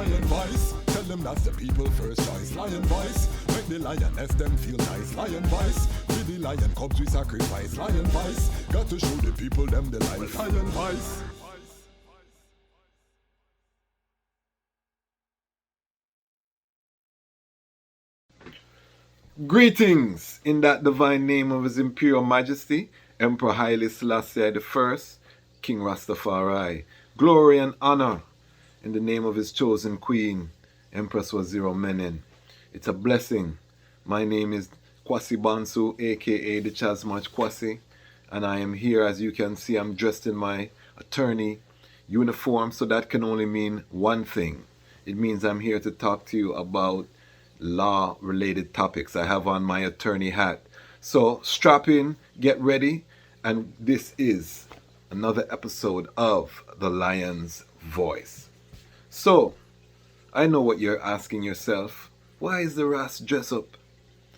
lion voice. Tell them that's the people first choice. Lion voice, make the lioness them feel nice. Lion voice, with the lion cubs we sacrifice. Lion voice, got to show the people them the life. Lion voice. Greetings in that divine name of His Imperial Majesty, Emperor Haile Selassie I, King RasTafari. Glory and honor in the name of His chosen Queen, Empress Waziri Menen. It's a blessing. My name is Kwasi Bonsu, aka Dejazmatch Kwasi, and I am here. As you can see, I'm dressed in my attorney uniform, so that can only mean one thing. It means I'm here to talk to you about law-related topics. I have on my attorney hat. So strap in, get ready, and this is another episode of The Lion's Voice. So, I know what you're asking yourself. Why is the Ras dress up?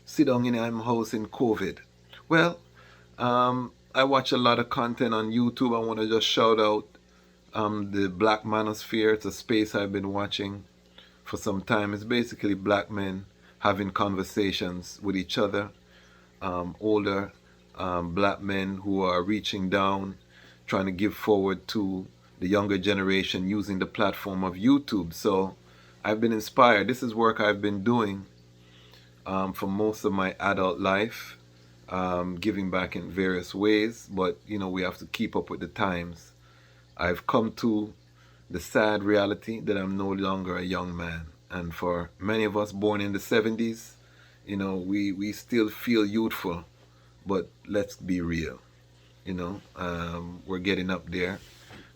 Sit down in my house in COVID. Well, I watch a lot of content on YouTube. I want to just shout out the Black Manosphere. It's a space I've been watching for some time. It's basically black men having conversations with each other, older black men who are reaching down, trying to give forward to the younger generation using the platform of YouTube. So I've been inspired. This is work I've been doing for most of my adult life, giving back in various ways, but you know, we have to keep up with the times. I've come to the sad reality that I'm no longer a young man. And for many of us born in the 70s, you know, we still feel youthful, but let's be real, you know, we're getting up there.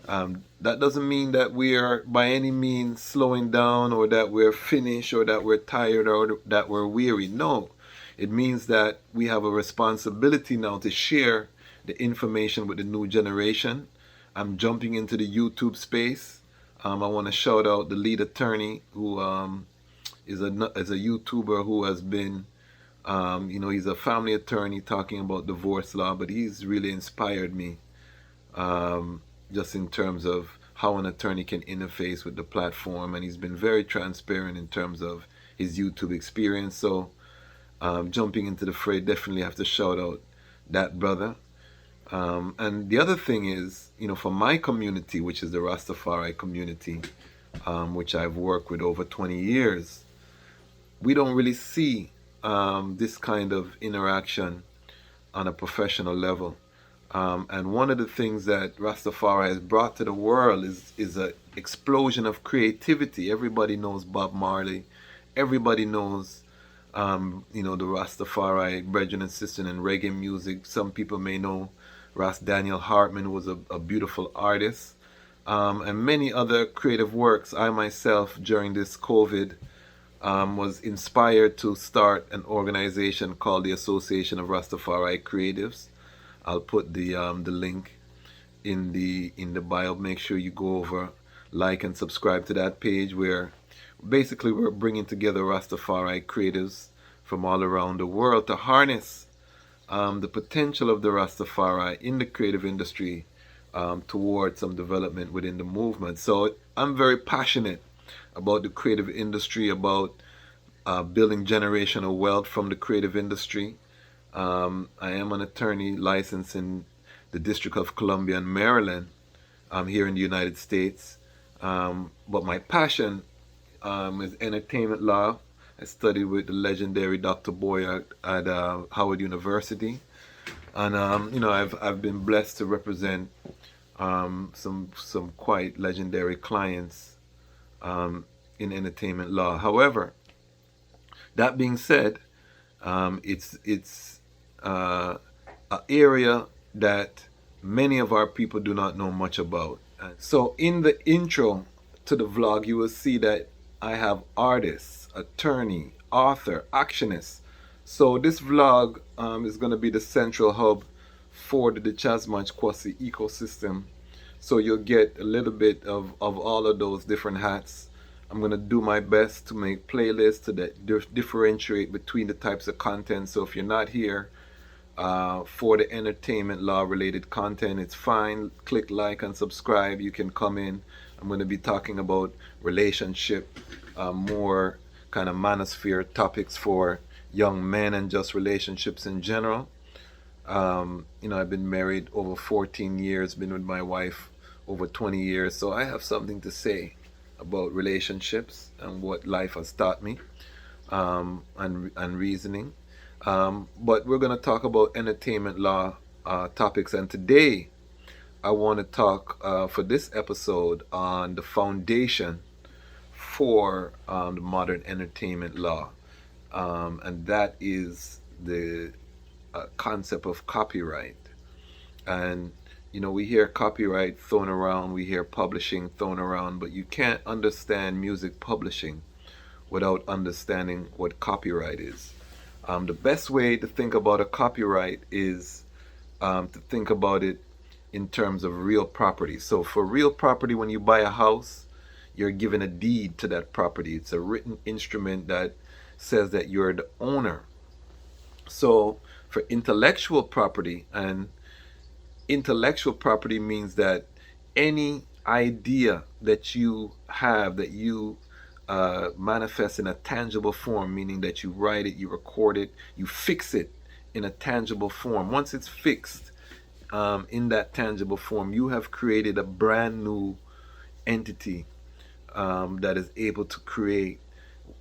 That doesn't mean that we are by any means slowing down, or that we're finished, or that we're tired, or that we're weary. No, it means that we have a responsibility now to share the information with the new generation. I'm jumping into the YouTube space. I want to shout out the lead attorney who is a YouTuber who has been, you know, he's a family attorney talking about divorce law, but he's really inspired me just in terms of how an attorney can interface with the platform, and he's been very transparent in terms of his YouTube experience. So jumping into the fray, definitely have to shout out that brother. And the other thing is, you know, for my community, which is the Rastafari community, which I've worked with over 20 years, we don't really see this kind of interaction on a professional level. And one of the things that Rastafari has brought to the world is an explosion of creativity. Everybody knows Bob Marley. Everybody knows you know, the Rastafari brethren and sisters in reggae music. Some people may know Ras Daniel Hartman, who was a beautiful artist, and many other creative works. I myself, during this COVID, was inspired to start an organization called the Association of Rastafari Creatives. I'll put the link in the bio. Make sure you go over, like and subscribe to that page, where basically we're bringing together Rastafari creatives from all around the world to harness the potential of the Rastafari in the creative industry towards some development within the movement. So I'm very passionate about the creative industry, about building generational wealth from the creative industry. I am an attorney licensed in the District of Columbia and Maryland here in the United States. But my passion is entertainment law. I studied with the legendary Dr. Boy at Howard University, and you know, I've been blessed to represent some quite legendary clients in entertainment law. However, that being said, it's an area that many of our people do not know much about. So in the intro to the vlog, you will see that I have artists, attorney, author, actionist. So this vlog is going to be the central hub for the Dejazmatch Kwasi ecosystem. So you'll get a little bit of all of those different hats. I'm going to do my best to make playlists that differentiate between the types of content. So if you're not here For the entertainment law related content, it's fine. Click like and subscribe. You can come in. I'm going to be talking about relationship, more kind of manosphere topics for young men and just relationships in general. I've been married over 14 years, been with my wife over 20 years, so I have something to say about relationships and what life has taught me, and reasoning. But we're going to talk about entertainment law topics, and today I want to talk for this episode on the foundation for the modern entertainment law, and that is the concept of copyright. And we hear copyright thrown around, we hear publishing thrown around, but you can't understand music publishing without understanding what copyright is. The best way to think about a copyright is to think about it in terms of real property. So for real property, when you buy a house, you're given a deed to that property. It's a written instrument that says that you're the owner. So for intellectual property, and intellectual property means that any idea that you have, that you manifest in a tangible form, meaning that you write it, you record it, you fix it in a tangible form. Once it's fixed in that tangible form, you have created a brand new entity that is able to create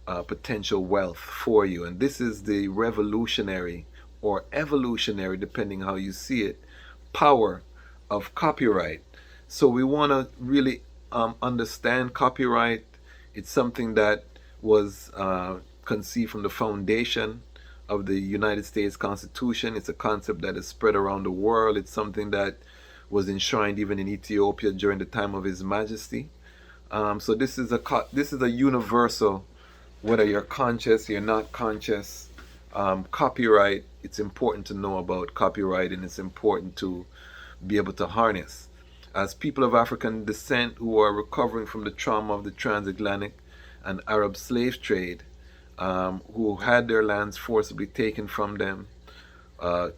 potential wealth for you. And this is the revolutionary or evolutionary, depending how you see it, power of copyright. So we want to really understand copyright. It's something that was conceived from the foundation of the United States Constitution. It's a concept that is spread around the world. It's something that was enshrined even in Ethiopia during the time of His Majesty. So this is a universal, whether you're conscious, you're not conscious. Copyright, it's important to know about copyright, and it's important to be able to harness. As people of African descent who are recovering from the trauma of the transatlantic and Arab slave trade, who had their lands forcibly taken from them,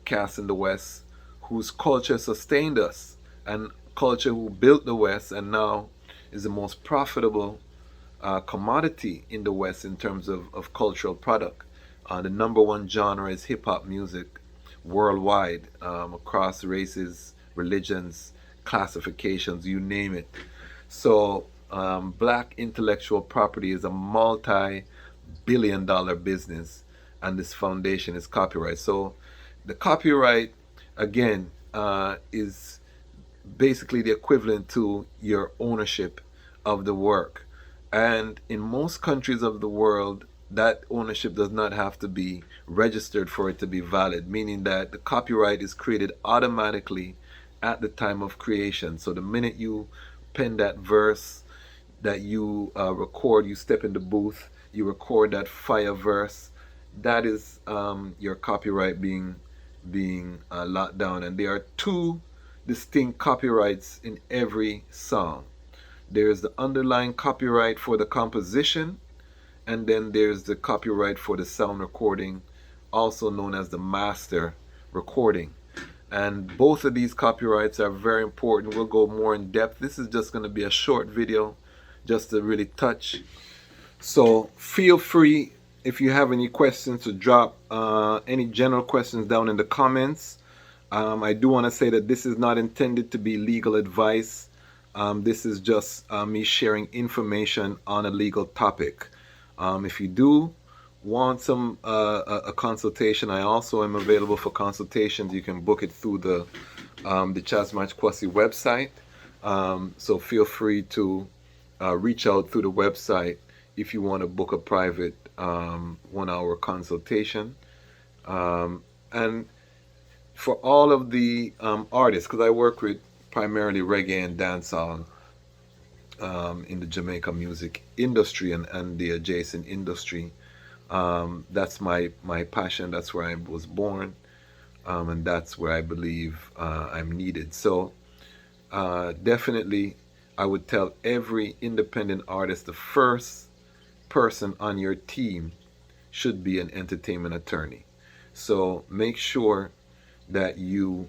cast in the West, whose culture sustained us, and culture who built the West and now is the most profitable commodity in the West in terms of cultural product. The number one genre is hip-hop music worldwide, across races, religions, classifications, you name it. So black intellectual property is a multi-billion-dollar business, and this foundation is copyright. So the copyright, again, is basically the equivalent to your ownership of the work. And in most countries of the world, that ownership does not have to be registered for it to be valid, meaning that the copyright is created automatically at the time of creation. So the minute you pen that verse that you record, you step in the booth, you record that fire verse, that is your copyright being locked down. And there are two distinct copyrights in every song. There's the underlying copyright for the composition, and then there's the copyright for the sound recording, also known as the master recording. And both of these copyrights are very important. We'll go more in depth. This is just going to be a short video just to really touch. So feel free, if you have any questions, to drop any general questions down in the comments. I do want to say that this is not intended to be legal advice. This is just me sharing information on a legal topic. If you do want some a consultation, I also am available for consultations. You can book it through the Dejazmatch Kwasi website. So feel free to reach out through the website if you want to book a private 1-hour consultation. And for all of the artists, because I work with primarily reggae and dancehall in the Jamaica music industry and the adjacent industry. That's my passion. That's where I was born, and that's where I believe I'm needed. So definitely I would tell every independent artist the first person on your team should be an entertainment attorney. So make sure that you,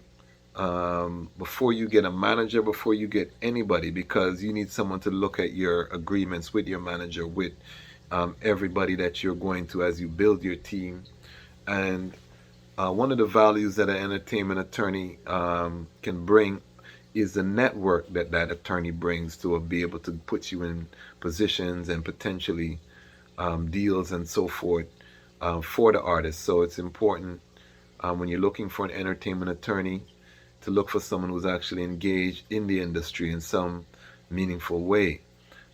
before you get a manager, before you get anybody, because you need someone to look at your agreements with your manager, with everybody that you're going to as you build your team. And one of the values that an entertainment attorney can bring is the network that that attorney brings to be able to put you in positions and potentially deals and so forth for the artist. So it's important when you're looking for an entertainment attorney to look for someone who's actually engaged in the industry in some meaningful way.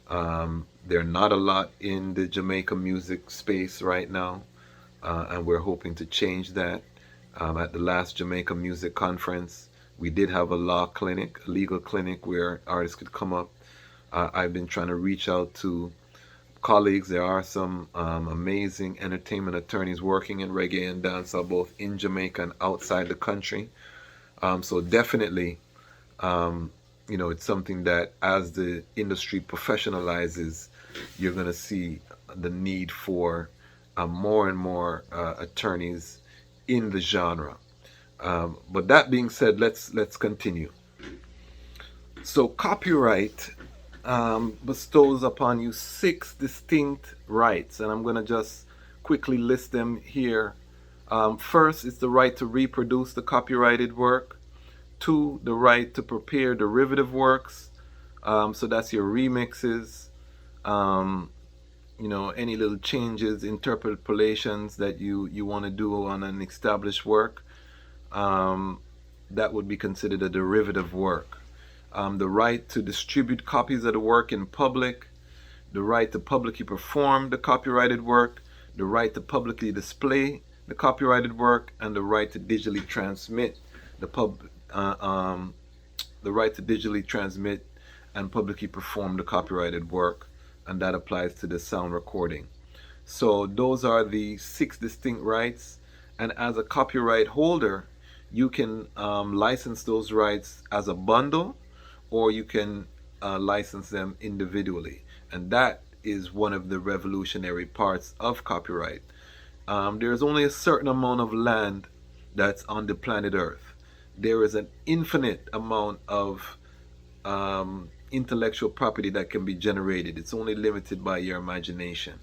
There are not a lot in the Jamaica music space right now, and we're hoping to change that. At the last Jamaica Music Conference, we did have a law clinic, a legal clinic where artists could come up. I've been trying to reach out to colleagues. There are some amazing entertainment attorneys working in reggae and dancehall, both in Jamaica and outside the country. So definitely, it's something that as the industry professionalizes, you're going to see the need for more and more attorneys in the genre. But that being said, let's continue. So copyright bestows upon you 6 distinct rights, and I'm going to just quickly list them here. First is the right to reproduce the copyrighted work. 2, the right to prepare derivative works. So that's your remixes, any little changes, interpolations that you want to do on an established work. That would be considered a derivative work. The right to distribute copies of the work in public, the right to publicly perform the copyrighted work, the right to publicly display the copyrighted work, and the right to digitally transmit the right to digitally transmit and publicly perform the copyrighted work, and that applies to the sound recording. So those are the 6 distinct rights, and as a copyright holder, you can license those rights as a bundle, or you can license them individually, and that is one of the revolutionary parts of copyright. There's only a certain amount of land that's on the planet Earth. There is an infinite amount of intellectual property that can be generated. It's only limited by your imagination.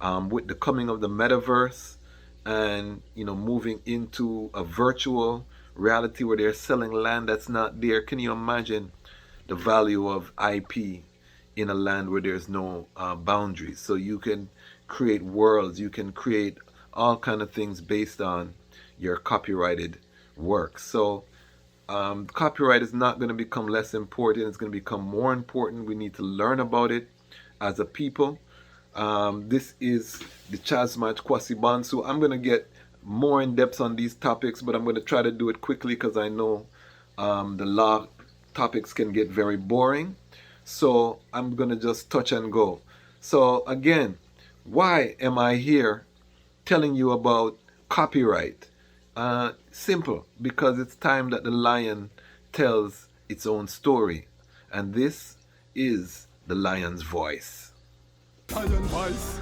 With the coming of the metaverse and moving into a virtual reality where they're selling land that's not there, can you imagine the value of IP in a land where there's no boundaries? So you can create worlds, you can create all kind of things based on your copyrighted works. So copyright is not going to become less important. It's going to become more important. We need to learn about it as a people. This is Dejazmatch, Kwasi Bonsu. I'm going to get more in depth on these topics, but I'm going to try to do it quickly because I know the law topics can get very boring. So I'm going to just touch and go. So again, why am I here telling you about copyright? Simple, because it's time that the lion tells its own story, and this is the lion's voice. Lion voice.